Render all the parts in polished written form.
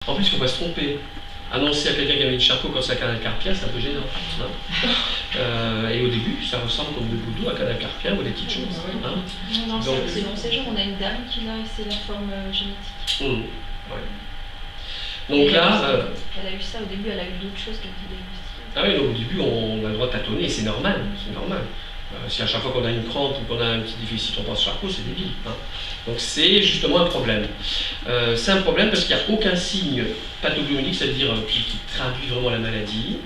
En plus, il ne faut pas se tromper. Annoncer à quelqu'un qui a mis une charcot quand c'est un canal carpien, c'est un peu gênant. Et au début, ça ressemble comme de boudou à canal carpien ou des petites choses. Non, c'est long séjour. On a une dame qui l'a et c'est la forme génétique. Ouais. Donc là. Elle a eu ça au début, elle a eu d'autres choses qu'elle a diagnostiquées. Ah oui, donc au début, on a le droit de tâtonner, et c'est normal. Si à chaque fois qu'on a une crampe ou qu'on a un petit déficit, on pense charcot, c'est débile. Donc c'est justement un problème. C'est un problème parce qu'il n'y a aucun signe pathognomonique, c'est-à-dire qui traduit vraiment la maladie,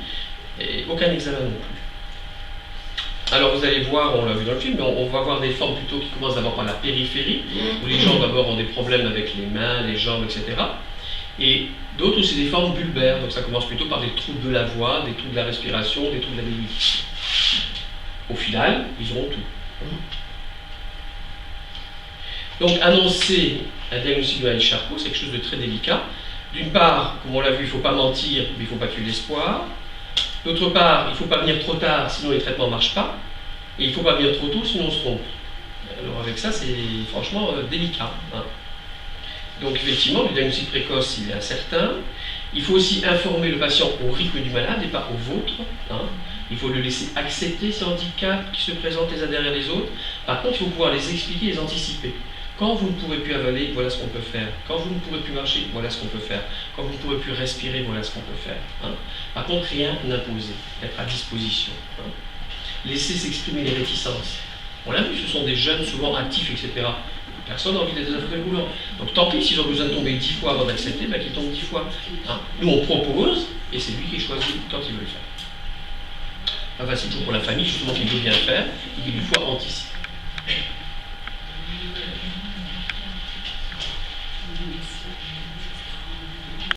et aucun examen non plus. Alors vous allez voir, on l'a vu dans le film, mais on va voir des formes plutôt qui commencent d'abord par la périphérie, où les gens d'abord ont des problèmes avec les mains, les jambes, etc. Et d'autres, c'est des formes bulbaires, donc ça commence plutôt par des troubles de la voix, des troubles de la respiration, des troubles de la mobilité. Au final, ils auront tout. Donc, annoncer un diagnostic de Charcot, c'est quelque chose de très délicat. D'une part, comme on l'a vu, il ne faut pas mentir, mais il ne faut pas tuer l'espoir. D'autre part, il ne faut pas venir trop tard, sinon les traitements ne marchent pas. Et il ne faut pas venir trop tôt, sinon on se trompe. Alors, avec ça, c'est franchement délicat. Donc, effectivement, le diagnostic précoce, il est incertain. Il faut aussi informer le patient au rythme du malade et pas au vôtre. Il faut le laisser accepter ces handicaps qui se présentent les uns derrière les autres. Par contre, il faut pouvoir les expliquer, les anticiper. Quand vous ne pourrez plus avaler, voilà ce qu'on peut faire. Quand vous ne pourrez plus marcher, voilà ce qu'on peut faire. Quand vous ne pourrez plus respirer, voilà ce qu'on peut faire. Par contre, rien n'imposer, être à disposition. Laisser s'exprimer les réticences. On l'a vu, ce sont des jeunes souvent actifs, etc. Personne n'a envie d'être des fauteuils roulants. Donc tant pis, s'ils ont besoin de tomber 10 fois avant d'accepter, qu'ils tombent 10 fois. Nous, on propose, et c'est lui qui choisit quand il veut le faire. Enfin, c'est toujours pour la famille, justement, qu'il veut bien faire, et qu'il lui faut anticiper.